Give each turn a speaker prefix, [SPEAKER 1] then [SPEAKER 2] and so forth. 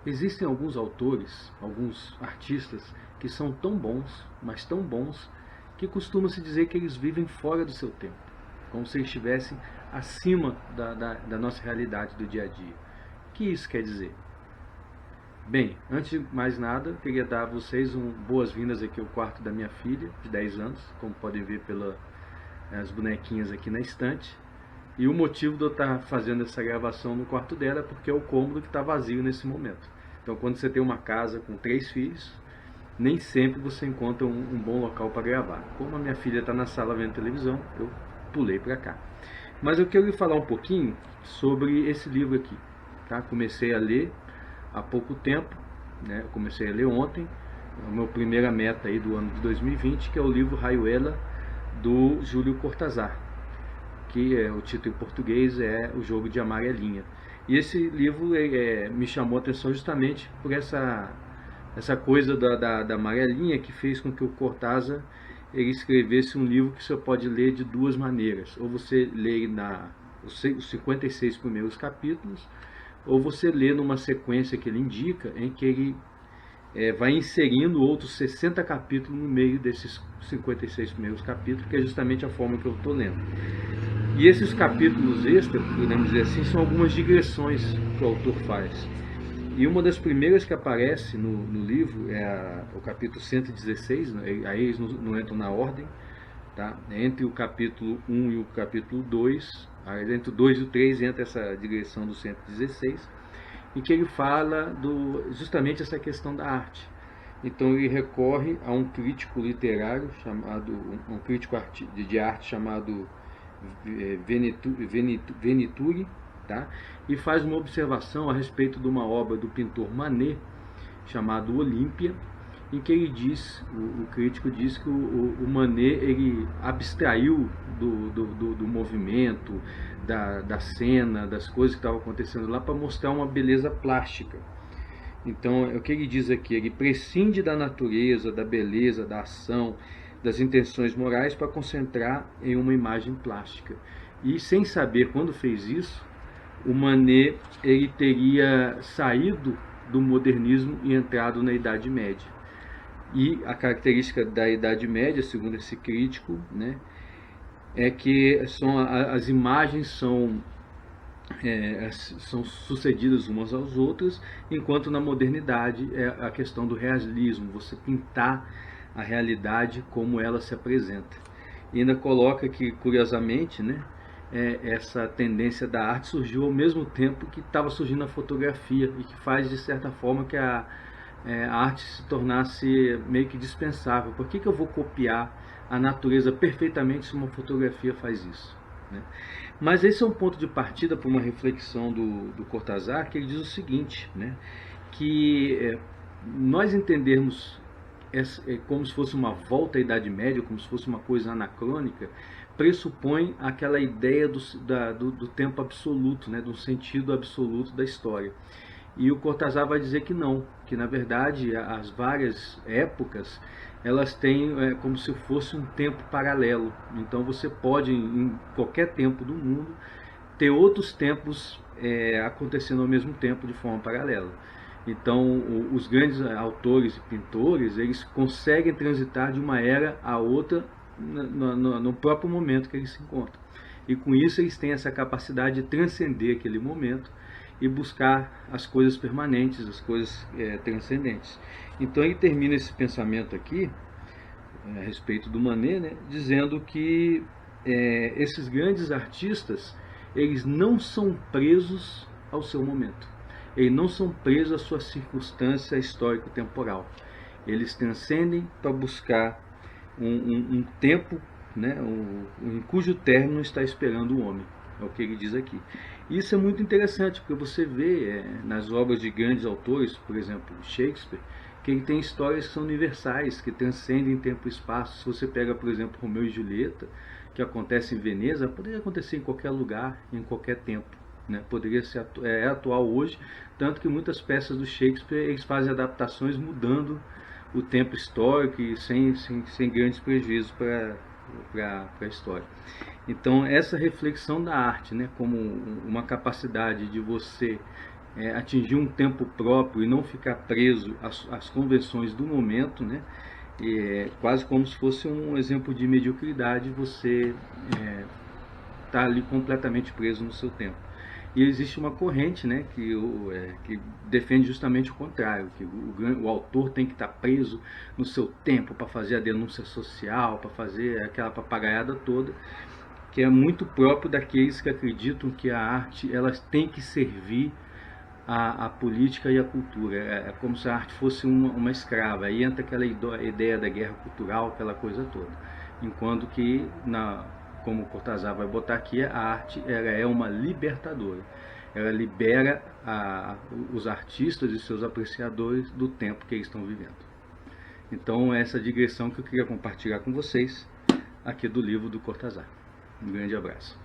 [SPEAKER 1] Existem alguns autores, alguns artistas que são tão bons, mas tão bons, que costuma-se dizer que eles vivem fora do seu tempo, como se eles estivessem acima da nossa realidade do dia a dia. O que isso quer dizer? Bem, antes de mais nada, queria dar a vocês boas-vindas aqui ao quarto da minha filha, de 10 anos, como podem ver pelas bonequinhas aqui na estante. E o motivo de eu estar fazendo essa gravação no quarto dela é porque é o cômodo que está vazio nesse momento. Então, quando você tem uma casa com 3 filhos, nem sempre você encontra um bom local para gravar. Como a minha filha está na sala vendo televisão, eu pulei para cá. Mas eu quero lhe falar um pouquinho sobre esse livro aqui. Tá? Comecei a ler há pouco tempo, né? Eu comecei a ler ontem, a minha primeira meta aí do ano de 2020, que é o livro Rayuela, do Júlio Cortázar, que o título em português é O Jogo de Amarelinha. E esse livro me chamou a atenção justamente por essa coisa da amarelinha, que fez com que o Cortázar ele escrevesse um livro que você pode ler de duas maneiras. Ou você lê os 56 primeiros capítulos, ou você lê numa sequência que ele indica, em que ele vai inserindo outros 60 capítulos no meio desses 56 primeiros capítulos, que é justamente a forma que eu estou lendo. E esses capítulos extras, podemos dizer assim, são algumas digressões que o autor faz. E uma das primeiras que aparece no livro é o capítulo 116, aí eles não entram na ordem, tá? Entre o capítulo 1 e o capítulo 2, entre o 2 e o 3 entra essa digressão do 116, em que ele fala justamente essa questão da arte. Então ele recorre a um crítico literário, um crítico de arte chamado Venituri, tá? E faz uma observação a respeito de uma obra do pintor Manet, chamado Olímpia, em que ele diz, o crítico diz que o Manet ele abstraiu do movimento, da cena, das coisas que estavam acontecendo lá, para mostrar uma beleza plástica. Então, é o que ele diz aqui, ele prescinde da natureza, da beleza, da ação, das intenções morais para concentrar em uma imagem plástica. E sem saber quando fez isso, o Manet ele teria saído do modernismo e entrado na Idade Média. E a característica da Idade Média, segundo esse crítico, né, é que as imagens são sucedidas umas às outras, enquanto na modernidade é a questão do realismo, você pintar a realidade como ela se apresenta. E ainda coloca que, curiosamente, né, essa tendência da arte surgiu ao mesmo tempo que estava surgindo a fotografia, e que faz, de certa forma, que a arte se tornasse meio que dispensável. Por que eu vou copiar a natureza perfeitamente se uma fotografia faz isso? Né? Mas esse é um ponto de partida para uma reflexão do Cortázar, que ele diz o seguinte, né, que nós entendermos como se fosse uma volta à Idade Média, como se fosse uma coisa anacrônica, pressupõe aquela ideia do tempo absoluto, né, do sentido absoluto da história. E o Cortázar vai dizer que não, que na verdade as várias épocas elas têm como se fosse um tempo paralelo. Então você pode, em qualquer tempo do mundo, ter outros tempos acontecendo ao mesmo tempo de forma paralela. Então os grandes autores e pintores, eles conseguem transitar de uma era a outra no próprio momento que eles se encontram. E com isso eles têm essa capacidade de transcender aquele momento e buscar as coisas permanentes, as coisas transcendentes. Então ele termina esse pensamento aqui, a respeito do Manet, né, dizendo que esses grandes artistas, eles não são presos ao seu momento. Eles não são presos à sua circunstância histórico-temporal. Eles transcendem para buscar um tempo, né, em cujo término está esperando o homem. É o que ele diz aqui. Isso é muito interessante, porque você vê nas obras de grandes autores, por exemplo, Shakespeare, que ele tem histórias que são universais, que transcendem tempo e espaço. Se você pega, por exemplo, Romeu e Julieta, que acontece em Veneza, poderia acontecer em qualquer lugar, em qualquer tempo. Né? Poderia ser atual hoje, tanto que muitas peças do Shakespeare eles fazem adaptações mudando o tempo histórico e sem grandes prejuízos para a história. Então essa reflexão da arte, né, como uma capacidade de você atingir um tempo próprio e não ficar preso às convenções do momento, né? Quase como se fosse um exemplo de mediocridade, você está ali completamente preso no seu tempo. E existe uma corrente, né, que defende justamente o contrário, que o autor tem que estar preso no seu tempo para fazer a denúncia social, para fazer aquela papagaiada toda, que é muito próprio daqueles que acreditam que a arte ela tem que servir a política e a cultura. É como se a arte fosse uma escrava. Aí entra aquela ideia da guerra cultural, aquela coisa toda. Enquanto que, como o Cortázar vai botar aqui, a arte ela é uma libertadora. Ela libera os artistas e seus apreciadores do tempo que eles estão vivendo. Então, essa digressão que eu queria compartilhar com vocês aqui do livro do Cortázar. Um grande abraço.